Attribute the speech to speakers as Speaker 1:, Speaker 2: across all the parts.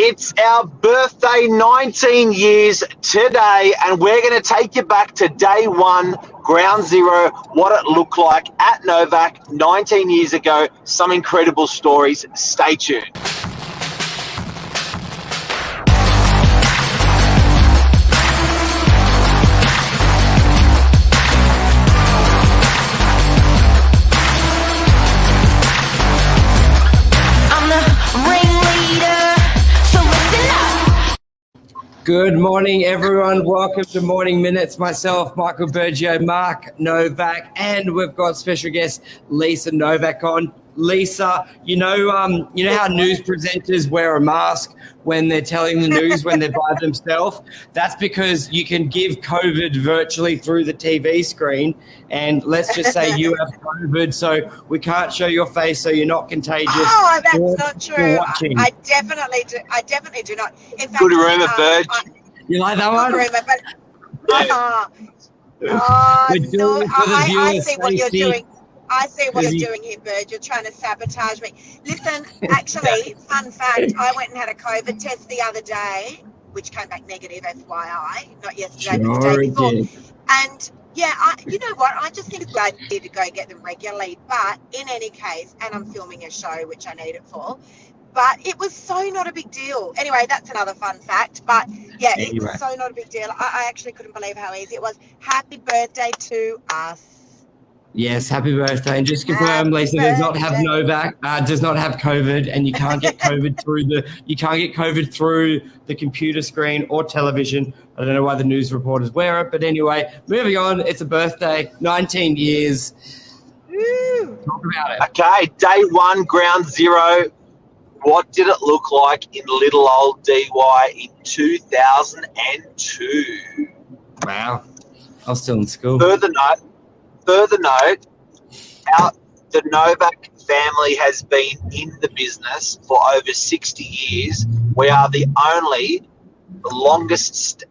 Speaker 1: It's our birthday, 19 years today, and we're going to take you back to day one, ground zero, what it looked like at Novak 19 years ago. Some incredible stories. Stay tuned.
Speaker 2: Good morning, everyone. Welcome to Morning Minutes. Myself, Michael Bergio, Mark Novak, and we've got special guest Lisa Novak on. Lisa, you know how news presenters wear a mask when they're telling the news when they're by themselves? That's because you can give COVID virtually through the TV screen. And let's just say you have COVID, so we can't show your face, so you're not contagious.
Speaker 3: Oh, that's not true. I definitely do not. In fact,
Speaker 1: Good rumour, Berg.
Speaker 2: You like that one?
Speaker 3: Good rumour, but no, I see what you're doing. I see what you're doing here, Bird. You're trying to sabotage me. Listen, actually, fun fact, I went and had a COVID test the other day, which came back negative, FYI. Not yesterday, but the day before. And, yeah, you know what? I just think it's a good idea to go get them regularly. But in any case, and I'm filming a show, which I need it for, but it was so not a big deal. Anyway, that's another fun fact. But, yeah, it was so not a big deal. I actually couldn't believe how easy it was. Happy birthday to us.
Speaker 2: Yes, happy birthday. And just confirm, Lisa does not have Novak, does not have COVID, and you can't get COVID through the computer screen or television. I don't know why the news reporters wear it, but anyway, moving on. It's a birthday, 19 years.
Speaker 3: Woo.
Speaker 2: Talk about it.
Speaker 1: Okay, day one, ground zero. What did it look like in little old DY in 2002?
Speaker 2: Wow. I was still in school.
Speaker 1: Further note, the Novak family has been in the business for over 60 years. We are the longest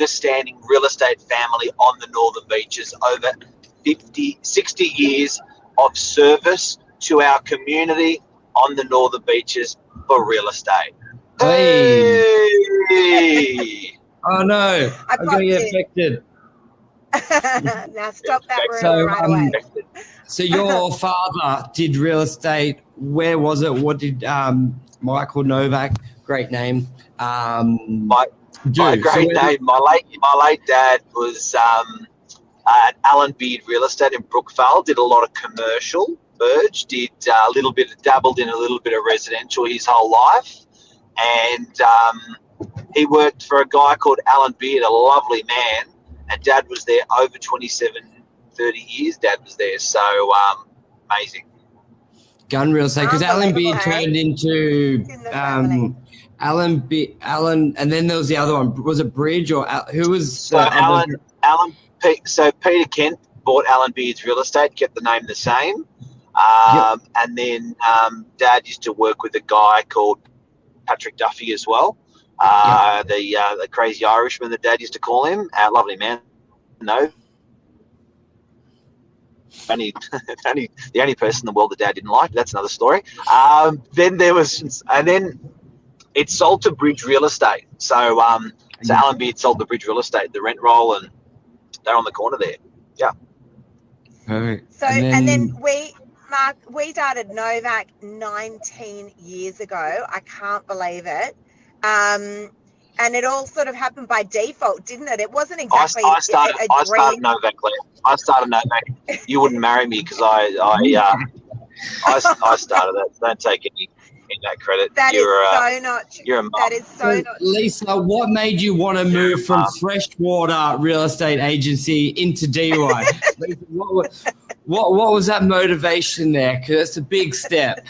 Speaker 1: standing real estate family on the Northern Beaches. Over 60 years of service to our community on the Northern Beaches for real estate. Hey!
Speaker 2: Oh no, I'm going to get affected.
Speaker 3: Now stop that rumor right away.
Speaker 2: So your father did real estate. Where was it? What did Michael Novak, great name,
Speaker 1: My late dad was at Alan Beard Real Estate in Brookvale. Did a lot of commercial. Burge did dabbled in a little bit of residential his whole life, and he worked for a guy called Alan Beard, a lovely man. And Dad was there over 30 years. Dad was there. So amazing.
Speaker 2: Gun real estate. Because Alan Beard turned into Alan, and then there was the other one. Was it Bridge or who was?
Speaker 1: So Peter Kent bought Alan Beard's real estate, kept the name the same. And then Dad used to work with a guy called Patrick Duffy as well. The crazy Irishman that Dad used to call him, lovely man. No, the only person in the world that Dad didn't like. That's another story. Then it sold to Bridge Real Estate. So Alan Beard sold to Bridge Real Estate, the rent roll, and they're on the corner there. Yeah.
Speaker 2: Perfect.
Speaker 3: So and then we started Novak 19 years ago. I can't believe it. And it all sort of happened by default, didn't it? It wasn't exactly
Speaker 1: I started Novak. I started Novak. You wouldn't marry me because I started that. Don't take any that credit.
Speaker 3: You're so not true.
Speaker 2: Lisa, what made you want to move from freshwater real estate agency into DY? Lisa, what was that motivation there? Because it's a big step.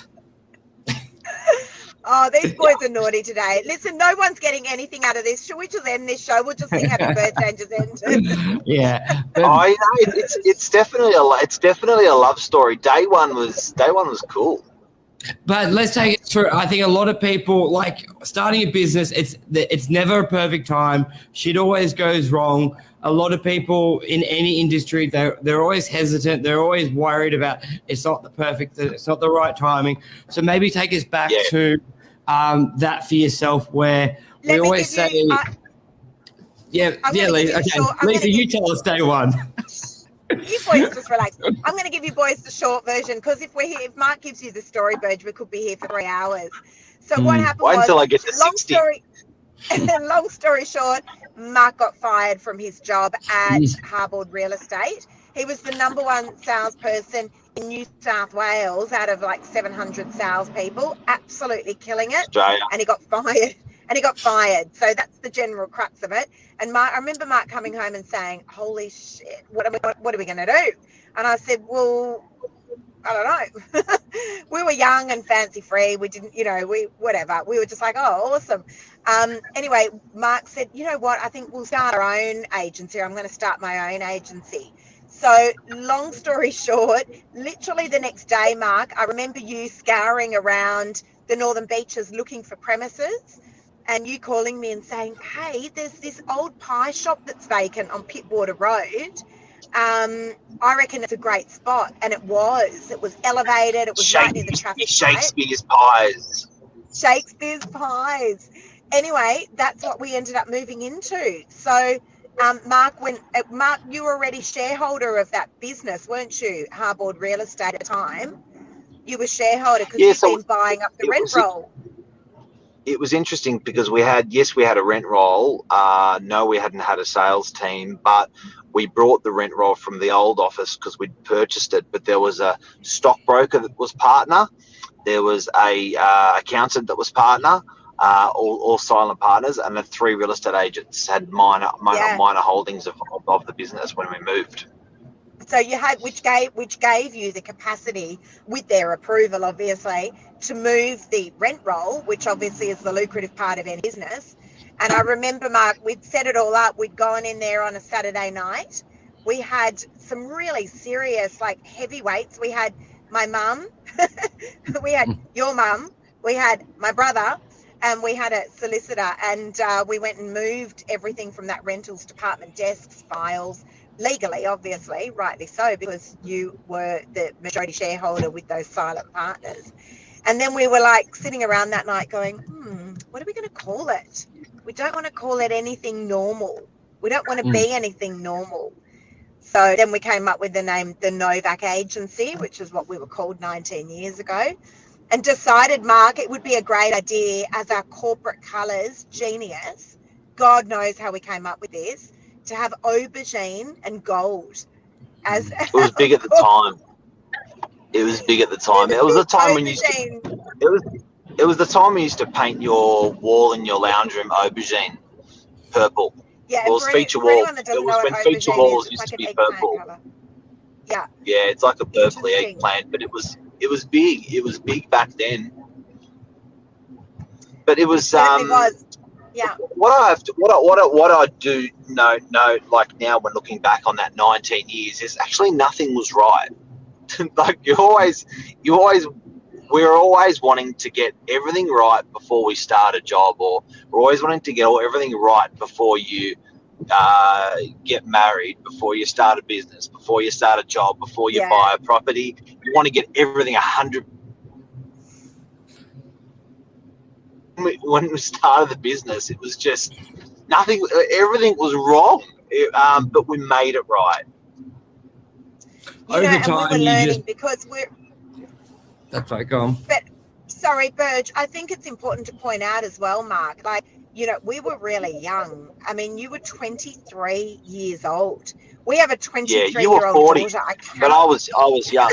Speaker 3: Oh, these boys are naughty today. Listen, no one's getting anything out of this. Should we just end this show? We'll just sing happy birthday and just end it.
Speaker 2: Yeah.
Speaker 1: It's definitely a love story. Day one was cool.
Speaker 2: But let's take it through. I think a lot of people, like starting a business, it's never a perfect time. Shit always goes wrong. A lot of people in any industry, they're always hesitant. They're always worried about it's not the right timing. So maybe take us back to that for yourself where we always say, Lisa, okay, Lisa, you tell us day one.
Speaker 3: You boys just relax. I'm going to give you boys the short version because if Mark gives you the story, Burge, we could be here for 3 hours. So what happened was,
Speaker 1: until I get to 60.
Speaker 3: Long story short, Mark got fired from his job at Harbord Real Estate. He was the number one salesperson in New South Wales out of like 700 salespeople, absolutely killing it.
Speaker 1: Australia.
Speaker 3: And he got fired. So that's the general crux of it. And Mark, I remember Mark coming home and saying, "Holy shit, what are we going to do?" And I said, "Well, I don't know." We were young and fancy free. We didn't, whatever. We were just like, "Oh, awesome." Anyway, Mark said, "You know what? I think we'll start our own agency. I'm going to start my own agency." So long story short, literally the next day, Mark, I remember you scouring around the Northern Beaches looking for premises and you calling me and saying, "Hey, there's this old pie shop that's vacant on Pittwater Road. I reckon it's a great spot." And it was elevated. It was right near the traffic light. Shakespeare's pies. Anyway, that's what we ended up moving into. So, Mark, you were already shareholder of that business, weren't you? Harbord Real Estate at the time. You were shareholder because you've been buying up the rent roll.
Speaker 1: It was interesting because we had a rent roll. No, we hadn't had a sales team, but we brought the rent roll from the old office because we'd purchased it. But there was a stockbroker that was partner. There was a accountant that was partner. All silent partners, and the 3 real estate agents had minor holdings of the business when we moved.
Speaker 3: So you had, which gave you the capacity, with their approval, obviously, to move the rent roll, which obviously is the lucrative part of any business. And I remember, Mark, we'd set it all up. We'd gone in there on a Saturday night. We had some really serious, heavyweights. We had my mum, we had your mum, we had my brother, and we had a solicitor, and we went and moved everything from that rentals department, desks, files, legally, obviously, rightly so, because you were the majority shareholder with those silent partners. And then we were sitting around that night going, what are we going to call it? We don't want to call it anything normal. We don't want to be anything normal. So then we came up with the name, the Novak Agency, which is what we were called 19 years ago. And decided, Mark, it would be a great idea as our corporate colours, genius, God knows how we came up with this, to have aubergine and gold as
Speaker 1: it was big at the time. It was big at the time. It was the time when it was the time we used to paint your wall in your lounge room aubergine purple.
Speaker 3: Yeah,
Speaker 1: it was feature walls. It was when feature walls used to be purple.
Speaker 3: Yeah.
Speaker 1: Yeah, it's like a purpley eggplant, but it was big. It was big back then. But it was
Speaker 3: yeah.
Speaker 1: What I do know, now when looking back on that 19 years, is actually nothing was right. We're always wanting to get everything right before we start a job, or we're always wanting to get everything right before you get married, before you start a business, before you start a job, before you buy a property. You want to get everything 100%. When we started the business, it was just nothing. Everything was wrong, but we made it right.
Speaker 2: Over time,
Speaker 3: we were learning because we're.
Speaker 2: That's right, go on.
Speaker 3: But sorry, Burge, I think it's important to point out as well, Mark, we were really young. I mean, you were 23 years old. We have a 23-year-old
Speaker 1: you were 40,
Speaker 3: daughter.
Speaker 1: But I was young,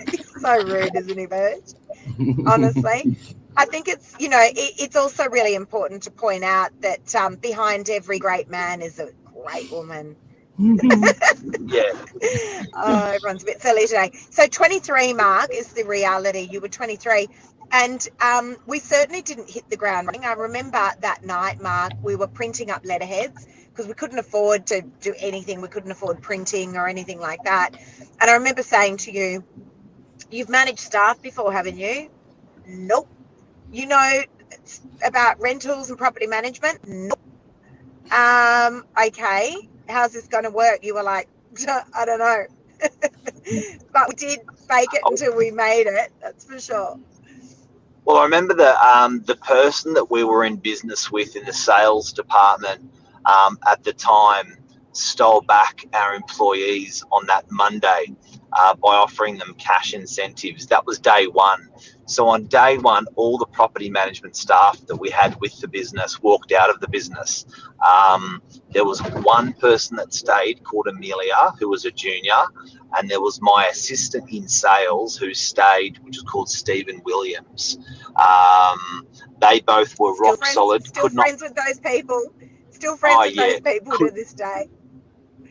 Speaker 3: He's so rude, isn't he, Burge? Honestly. I think it's, it's also really important to point out that behind every great man is a great woman.
Speaker 1: Yeah.
Speaker 3: Oh, everyone's a bit silly today. So 23, Mark, is the reality. You were 23. And we certainly didn't hit the ground running. I remember that night, Mark, we were printing up letterheads because we couldn't afford to do anything. We couldn't afford printing or anything like that. And I remember saying to you, "You've managed staff before, haven't you?" "Nope." "You know about rentals and property management?" "Nope." Okay. "How's this going to work?" You were like, "I don't know." But we did fake it until we made it. That's for sure.
Speaker 1: Well, I remember the person that we were in business with in the sales department at the time stole back our employees on that Monday by offering them cash incentives. That was day one. So on day one, all the property management staff that we had with the business walked out of the business. There was one person that stayed called Amelia, who was a junior, and there was my assistant in sales who stayed, which was called Stephen Williams. They both were rock solid.
Speaker 3: Still friends with those people. Still friends with those people to this day.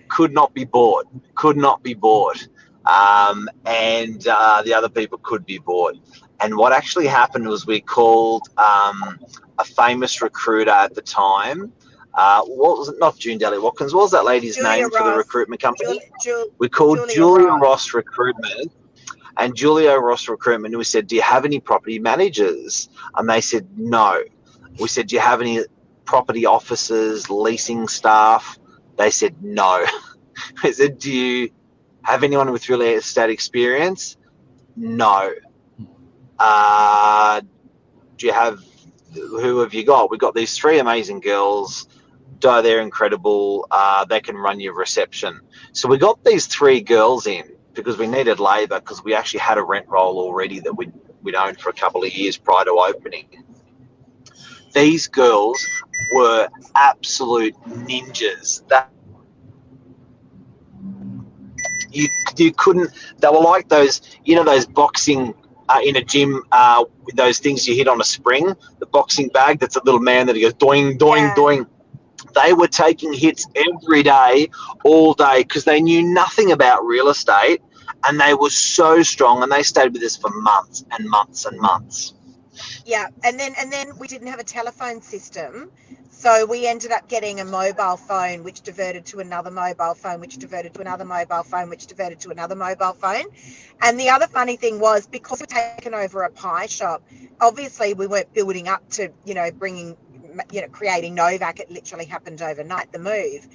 Speaker 1: Could not be bought. Could not be bought. And the other people could be bought. And what actually happened was we called a famous recruiter at the time. What was it? Not June Daly Watkins. What was that lady's name for the recruitment company? We called Julia Ross Recruitment. And Julia Ross Recruitment, we said, do you have any property managers? And they said, no. We said, do you have any property officers, leasing staff? They said, no. I said, do you have anyone with real estate experience? No. Do you have, who have you got? We've got these three amazing girls. They're incredible. They can run your reception. So we got these three girls in because we needed labour, because we actually had a rent roll already that we'd owned for a couple of years prior to opening. These girls were absolute ninjas. You couldn't. They were like those, those boxing in a gym with those things you hit on a spring. The boxing bag. That's a little man that he goes doing, doing. They were taking hits every day, all day, because they knew nothing about real estate, and they were so strong, and they stayed with us for months and months and months.
Speaker 3: Yeah, and then we didn't have a telephone system, so we ended up getting a mobile phone, which diverted to another mobile phone, which diverted to another mobile phone, which diverted to another mobile phone. And the other funny thing was, because we'd taken over a pie shop, obviously we weren't building up to, creating Novak. It literally happened overnight, the move.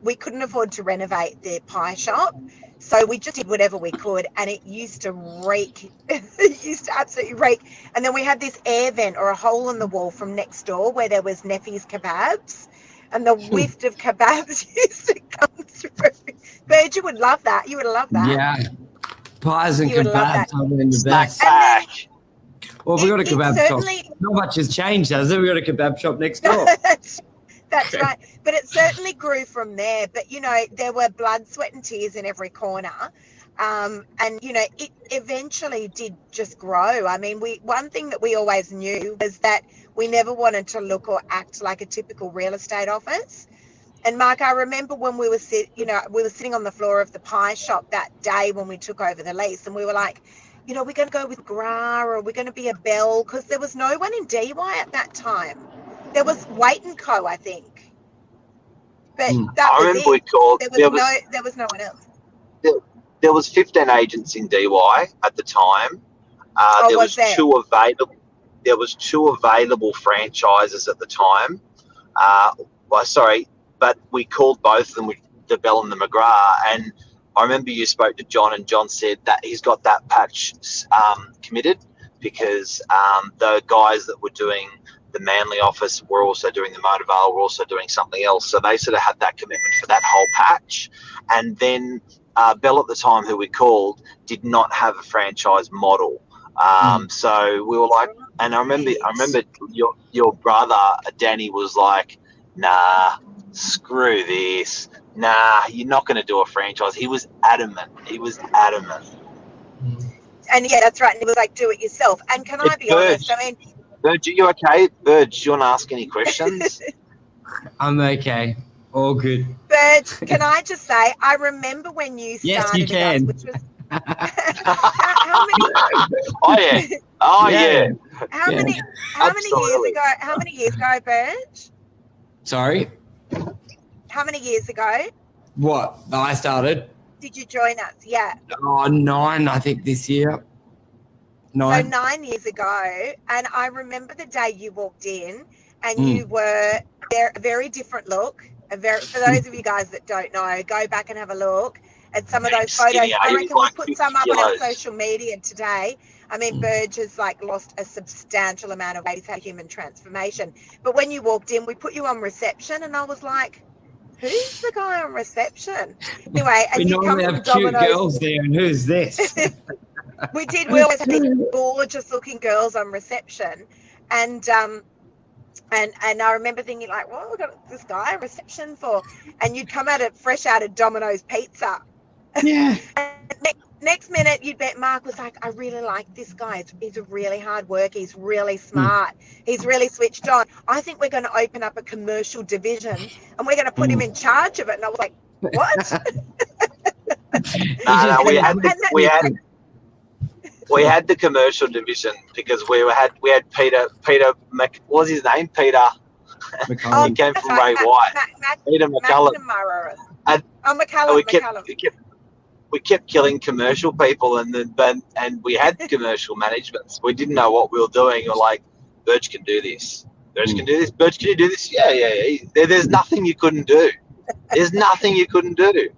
Speaker 3: We couldn't afford to renovate the pie shop, so we just did whatever we could, and it used to reek. It used to absolutely reek. And then we had this air vent or a hole in the wall from next door where there was Neffy's kebabs, and the whiff of kebabs used to come through. Bird, you would love that. You would love that.
Speaker 2: Yeah. Pies and kebabs are the best. Well, we got a kebab shop. Not much has changed, has it? We got a kebab shop next door.
Speaker 3: That's right. But it certainly grew from there. But, there were blood, sweat and tears in every corner. And, it eventually did just grow. I mean, one thing that we always knew was that we never wanted to look or act like a typical real estate office. And Mark, I remember when we were sitting on the floor of the pie shop that day when we took over the lease, and we were like, we're going to go with Gra, or we're going to be a Bell, because there was no one in DY at that time. There was Wait & Co, I think. But that was it. There was no one else.
Speaker 1: There was 15 agents in DY at the time. There was two available franchises at the time. But we called both of them with the Bell and the McGrath, and I remember you spoke to John, and John said that he's got that patch committed, because the guys that were doing the Manly office were also doing the Motor Vale, were also doing something else. So they sort of had that commitment for that whole patch. And then Bell at the time, who we called, did not have a franchise model. So we were like, and I remember your brother, Danny, was like, nah, screw this. Nah, you're not going to do a franchise. He was adamant.
Speaker 3: And yeah, that's right. And he was like, do it yourself. And can I be honest? I mean,
Speaker 1: Bird, are you okay? Bird, do you want to ask any questions?
Speaker 2: I'm okay. All good.
Speaker 3: Bird, can I just say, I remember when you started.
Speaker 2: Yes, you can.
Speaker 3: With us, which was how many?
Speaker 1: Yeah.
Speaker 3: How many years ago, Bird?
Speaker 2: Sorry?
Speaker 3: How many years ago?
Speaker 2: What? I started?
Speaker 3: Did you join us? Yeah.
Speaker 2: 9, I think, this year. 9.
Speaker 3: So 9 years ago, and I remember the day you walked in, and you were a very different look. For those of you guys that don't know, go back and have a look at some of those photos. I reckon we'll put some up on our social media today. I mean, Burge has like lost a substantial amount of weight. He's had human transformation. But when you walked in, we put you on reception, and I was like, who's the guy on reception? Anyway, and you come from
Speaker 2: cute girls there, and who's this?
Speaker 3: We did. We always had these gorgeous-looking girls on reception, and I remember thinking like, well, we've got this guy on reception for, and you'd come fresh out of Domino's Pizza.
Speaker 2: Yeah.
Speaker 3: And next minute, you'd bet Mark was like, I really like this guy. He's a really hard worker. He's really smart. He's really switched on. I think we're going to open up a commercial division, and we're going to put him in charge of it. And I was like, what?
Speaker 1: No, we had the commercial division because we had Peter what was his name? Peter.
Speaker 2: McCullum.
Speaker 1: He came from Ray White. Peter McCullum.
Speaker 3: McCullum.
Speaker 1: We kept killing commercial people, and we had commercial managements. We didn't know what we were doing. We're like, Burge can do this. Burge can do this. Burge, can you do this? Yeah. There's nothing you couldn't do. There's nothing you couldn't do.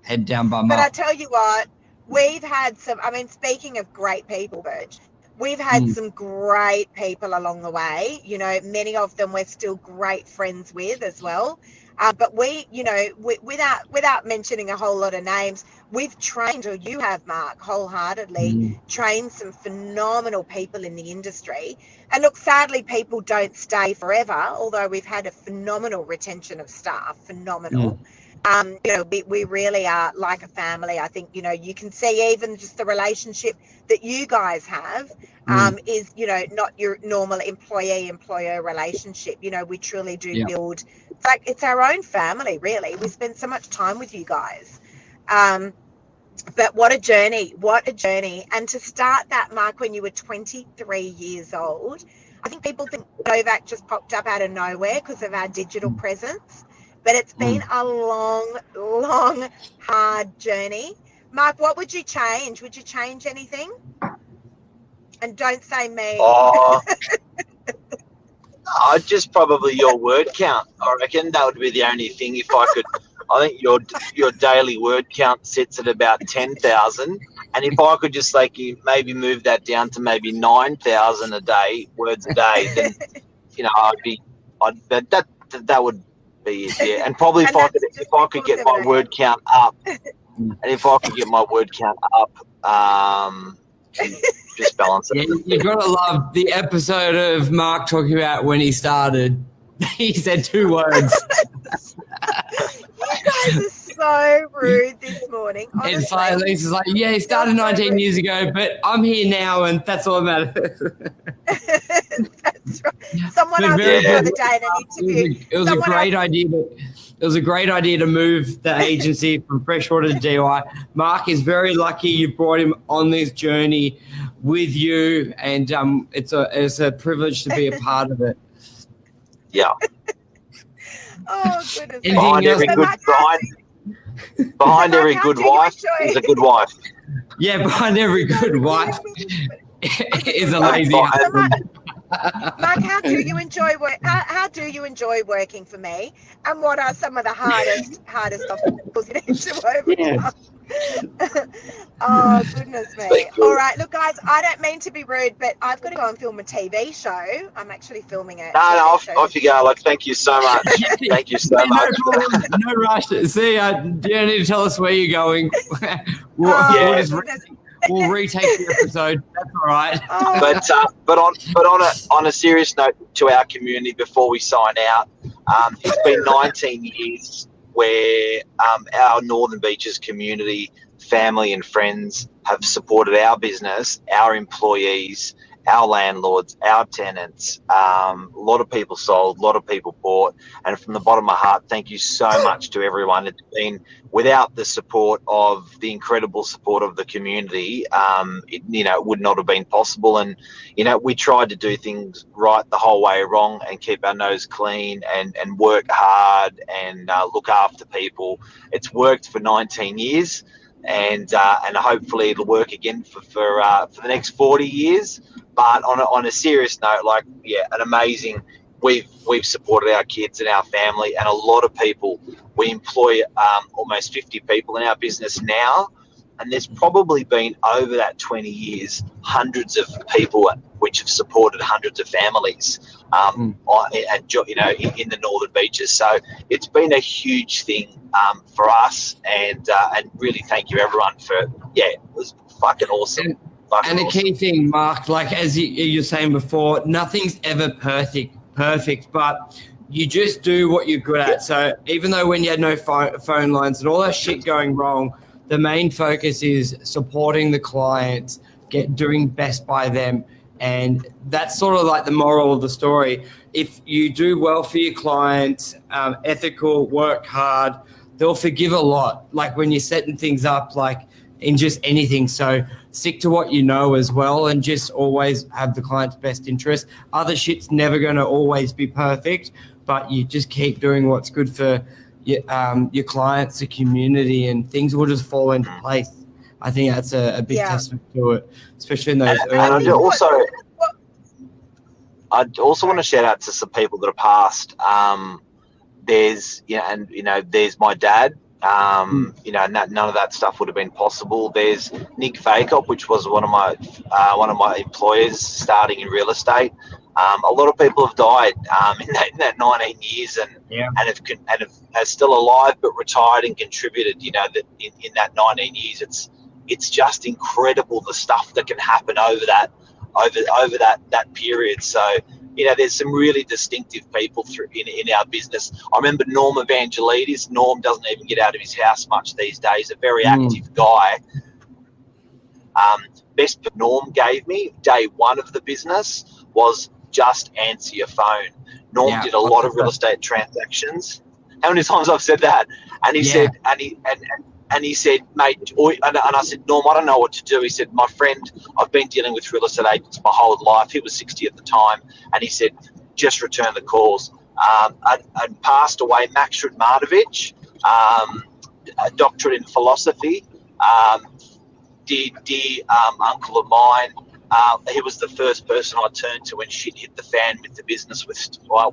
Speaker 2: Head down, bum
Speaker 3: But
Speaker 2: up.
Speaker 3: I tell you what, we've had some, I mean, speaking of great people, Burge, we've had some great people along the way. You know, many of them we're still great friends with as well. But we, you know, without mentioning a whole lot of names, we've trained, or you have, Mark, wholeheartedly trained some phenomenal people in the industry. And look, sadly, people don't stay forever, although we've had a phenomenal retention of staff, phenomenal. You know, we really are like a family. I think, you know, you can see even just the relationship that you guys have is, you know, not your normal employee-employer relationship. You know, we truly do build, it's our own family, really. We spend so much time with you guys. But what a journey. And to start that, Mark, when you were 23 years old, I think people think Novak just popped up out of nowhere because of our digital presence. But it's been a long, long, hard journey. Mark, what would you change? Would you change anything? And don't say me.
Speaker 1: Just probably your word count. I reckon that would be the only thing. If I could, I think your daily word count sits at about 10,000, and if I could just maybe move that down to maybe 9,000 words a day, then that would be it. Yeah, and probably if I could get my word count up, just balance it.
Speaker 2: Yeah, you've got to love the episode of Mark talking about when he started. He said 2 words.
Speaker 3: You guys are so rude this morning. Honestly.
Speaker 2: It's like Lisa's like, yeah, he started 19 years ago, but I'm here now, and that's all that matters.
Speaker 3: That's right. Someone asked me the other day in an interview.
Speaker 2: It was a great idea. It was a great idea to move the agency from freshwater to DIY. Mark is very lucky you brought him on this journey with you, and it's a privilege to be a part of it.
Speaker 1: Yeah.
Speaker 3: Oh, goodness.
Speaker 1: Behind every good wife is a good wife.
Speaker 2: Yeah, behind every good wife is a lazy husband.
Speaker 3: Mark, how do you enjoy working for me? And what are some of the hardest obstacles you need to overcome? Oh, goodness me. All right, look, guys, I don't mean to be rude, but I've got to go and film a TV show. I'm actually filming it.
Speaker 1: No, off you go. Thank you so much. Thank you so much.
Speaker 2: No rush. See, do you need to tell us where you're going? We'll retake the episode. That's all right.
Speaker 1: But on a serious note to our community before we sign out, it's been 19 years where our Northern Beaches community, family and friends have supported our business, our employees, our landlords, our tenants. A lot of people sold, a lot of people bought, and from the bottom of my heart, thank you so much to everyone. It's been without the incredible support of the community, it would not have been possible. And we tried to do things right the whole way wrong and keep our nose clean and work hard and look after people. It's worked for 19 years, and hopefully it'll work again for the next 40 years. But on a serious note, an amazing. We've supported our kids and our family, and a lot of people. We employ almost 50 people in our business now, And there's probably been, over that 20 years, hundreds of people which have supported hundreds of families, in the Northern Beaches. So it's been a huge thing for us, and really thank you everyone for, it was fucking awesome.
Speaker 2: And the key thing, Mark, like as you're saying before, nothing's ever perfect, but you just do what you're good at. So even though when you had no phone lines and all that shit going wrong, the main focus is supporting the clients, doing best by them. And that's sort of like the moral of the story. If you do well for your clients, ethical, work hard, they'll forgive a lot. Like when you're setting things up, like in just anything. So stick to what you know as well, and just always have the client's best interest. Other shit's never going to always be perfect, but you just keep doing what's good for your clients, the community, and things will just fall into place. I think that's a big testament to it, especially in those early.
Speaker 1: And I'd also want to shout out to some people that are passed. There's my dad. None of that stuff would have been possible. There's Nick Fakop, which was one of my employers starting in real estate. A lot of people have died in that 19 years and are still alive but retired and contributed. That in that 19 years, it's just incredible the stuff that can happen over that period. So there's some really distinctive people in our business. I remember Norm Evangelides. Norm doesn't even get out of his house much these days. A very active guy. Best Norm gave me day one of the business was just answer your phone. Norm did a lot of real estate transactions. How many times I've said that? And he said, and he said, mate, and I said, Norm, I don't know what to do. He said, my friend, I've been dealing with real estate agents my whole life. He was 60 at the time. And he said, just return the calls. And passed away Max Radmanovic, a doctorate in philosophy, dear uncle of mine. He was the first person I turned to when shit hit the fan with the business,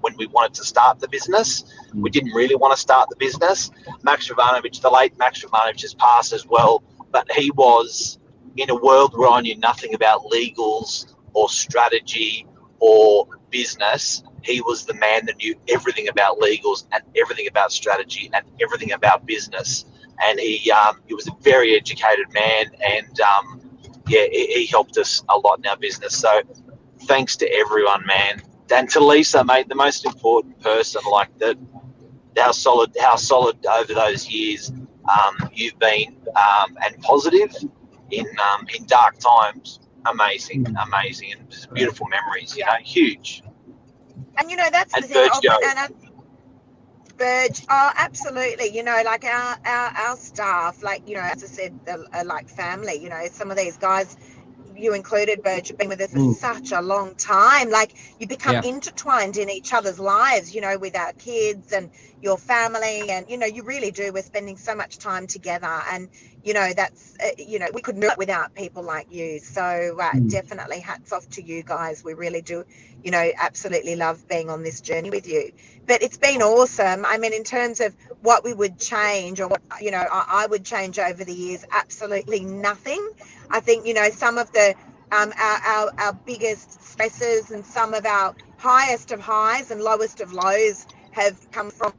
Speaker 1: when we wanted to start the business. We didn't really want to start the business. Max Radmanovic, the late Max Radmanovic, has passed as well, but he was in a world where I knew nothing about legals or strategy or business. He was the man that knew everything about legals and everything about strategy and everything about business. And he was a very educated man, and he helped us a lot in our business. So thanks to everyone, man. And to Lisa, mate, the most important person, like that, how solid over those years you've been, and positive in dark times. Amazing, and beautiful memories. Huge.
Speaker 3: And that's the thing. Burge, absolutely. Like our staff, like as I said, are like family. Some of these guys, you included, Burge, have been with us for such a long time. Like you become intertwined in each other's lives, with our kids and your family, and you really do. We're spending so much time together, and that's we couldn't do it without people like you. So definitely hats off to you guys. We really do, absolutely love being on this journey with you. But it's been awesome. I mean, in terms of what we would change, or what I would change over the years, absolutely nothing. I think some of the our biggest stresses and some of our highest of highs and lowest of lows have come from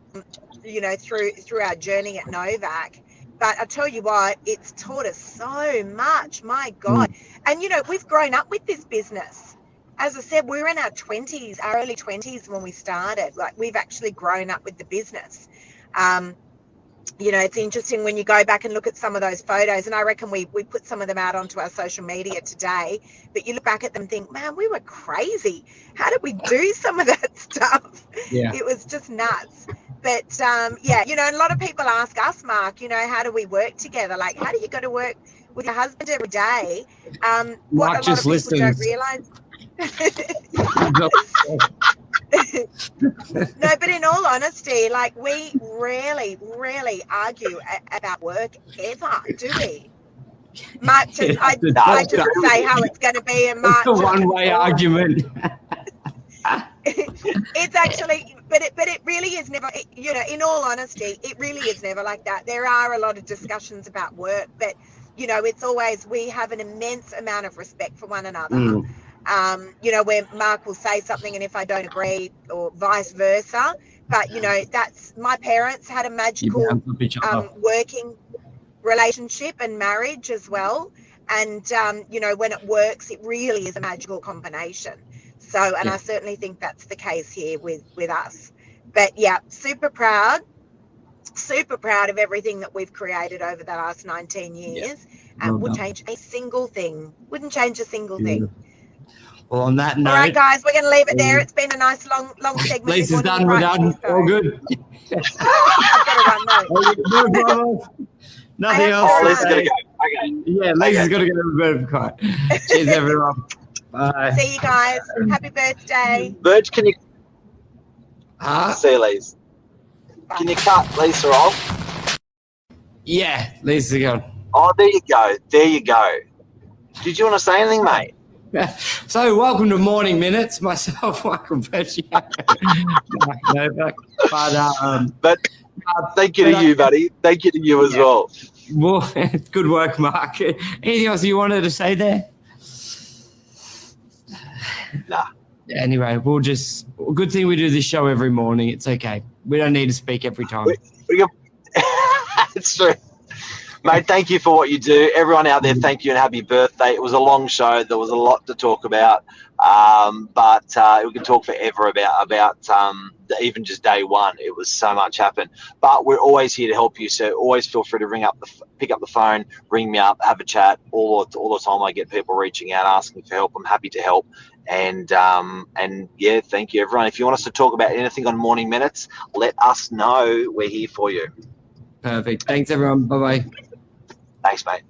Speaker 3: through our journey at Novak. But I tell you what, it's taught us so much. My God, and we've grown up with this business. As I said, we were in our 20s, our early 20s when we started. Like we've actually grown up with the business. It's interesting when you go back and look at some of those photos, and I reckon we put some of them out onto our social media today, but you look back at them and think, man, we were crazy. How did we do some of that stuff? It was just nuts. But and a lot of people ask us, Mark, how do we work together? Like, how do you go to work with your husband every day? What a lot of people don't realise. No, but in all honesty, like we really, really argue about work ever, do we? Mark, I just say how it's going to be, and Mark.
Speaker 2: It's a one-way argument.
Speaker 3: It's actually, but it really is never. In all honesty, it really is never like that. There are a lot of discussions about work, but you know, it's always, we have an immense amount of respect for one another. You know, where Mark will say something and if I don't agree, or vice versa. But, you know, that's, my parents had a magical working relationship and marriage as well. And, you know, when it works, it really is a magical combination. So, and I certainly think that's the case here with us. But yeah, super proud of everything that we've created over the last 19 years. And wouldn't change a single thing.
Speaker 2: Well, on that note,
Speaker 3: all right, guys, we're going to leave it there. It's been a nice long segment.
Speaker 2: Lisa's done. We're done. All good.
Speaker 3: I've got to run though.
Speaker 2: Nothing else.
Speaker 1: Lisa's got to go. Okay.
Speaker 2: Yeah, Lisa's got to go to the bird car. Cheers, everyone. Bye.
Speaker 3: See you guys. Happy birthday.
Speaker 1: Burge, can you? See you, Lisa.
Speaker 3: Bye.
Speaker 1: Can you cut Lisa off?
Speaker 2: Yeah, Lisa's gone.
Speaker 1: Oh, there you go. There you go. Did you want to say anything, mate?
Speaker 2: So, welcome to Morning Minutes. Myself, Michael Berger. Novak.
Speaker 1: But thank you to you, buddy. Thank you to you as well.
Speaker 2: Well, good work, Mark. Anything else you wanted to say there?
Speaker 1: Nah.
Speaker 2: Anyway, good thing we do this show every morning. It's okay. We don't need to speak every time.
Speaker 1: It's true. Mate, thank you for what you do. Everyone out there, thank you and happy birthday. It was a long show. There was a lot to talk about, but we can talk forever about even just day one. It was so much happened. But we're always here to help you, so always feel free to pick up the phone, ring me up, have a chat. All the time I get people reaching out, asking for help. I'm happy to help. And yeah, thank you, everyone. If you want us to talk about anything on Morning Minutes, let us know. We're here for you.
Speaker 2: Perfect. Thanks, everyone. Bye-bye.
Speaker 1: Thanks, mate.